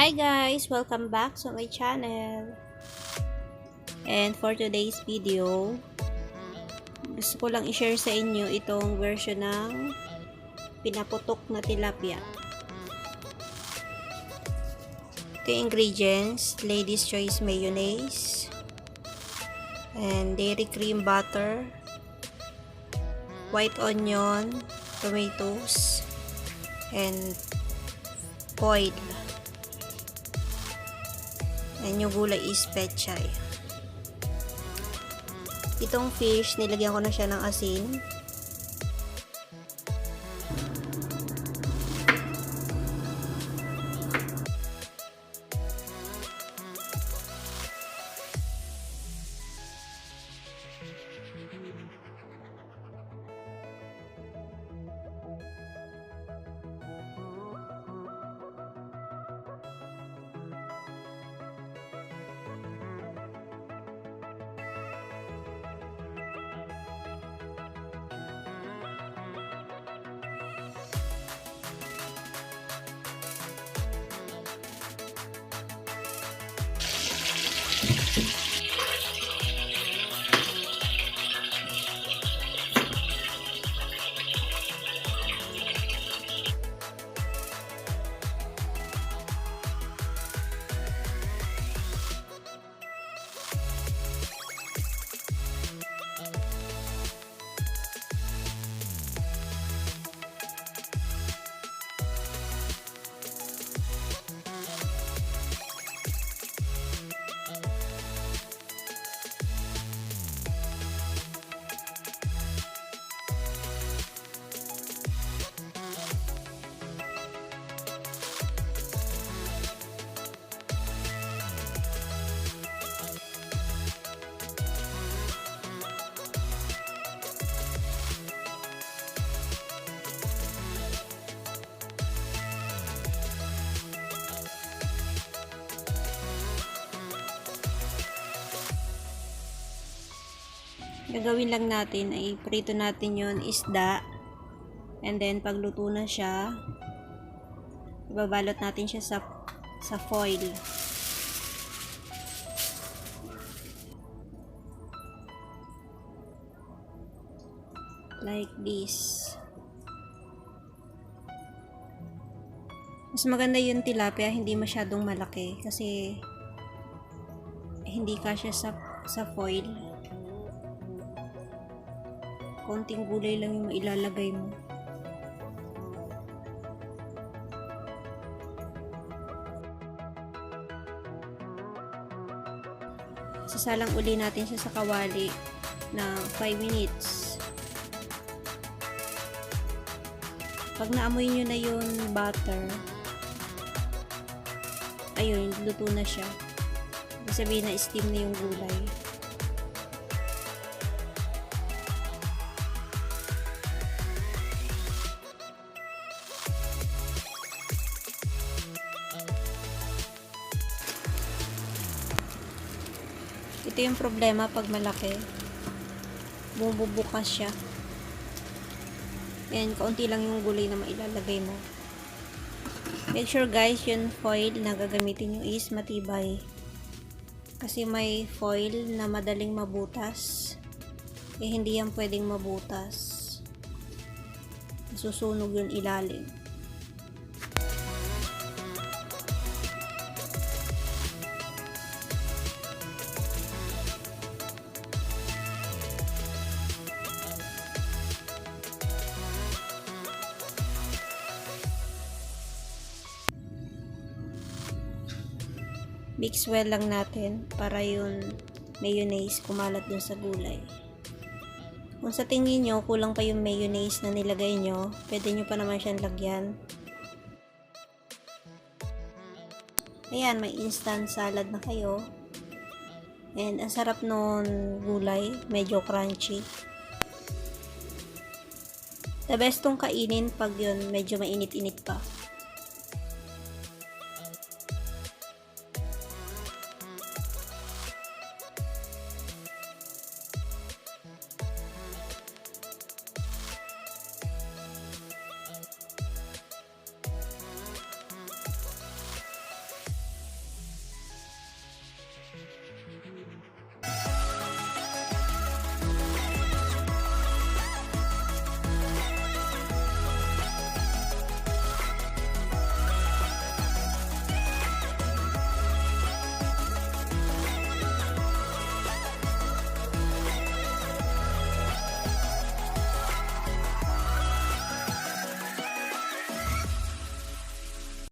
Hi guys! Welcome back to my channel. And for today's video, gusto ko lang i-share sa inyo itong version ng pinaputok na tilapia. Ito yung ingredients: Ladies Choice mayonnaise, and dairy cream butter, white onion, tomatoes, and foil. And yung gulay is pechay. Itong fish, nilagyan ko na siya ng asin. Gagawin lang natin ay prito natin yon isda, and then pagluto na siya, ibabalot natin siya sa foil. Like this. Mas maganda yung tilapia, hindi masyadong malaki kasi hindi kasya sa foil. Konting gulay lang yung mailalagay mo. Sasalang uli natin siya sa kawali na 5 minutes. Pag naamoy nyo na yung butter, ayun, luto na siya. Ibig sabihin na steam na yung gulay. Ito yung problema pag malaki. Bumubukas siya. And kaunti lang yung gulay na mailalagay mo. Make sure guys, yung foil na gagamitin nyo is matibay. Kasi may foil na madaling mabutas. Hindi yan pwedeng mabutas. Susunog yung ilalim. Mix well lang natin para yung mayonnaise kumalat dun sa gulay. Kung sa tingin nyo kulang pa yung mayonnaise na nilagay nyo, pwede nyo pa naman siyang lagyan. Ayan, may instant salad na kayo. And ang sarap nun gulay, medyo crunchy. The best tong kainin pag yun medyo mainit-init pa.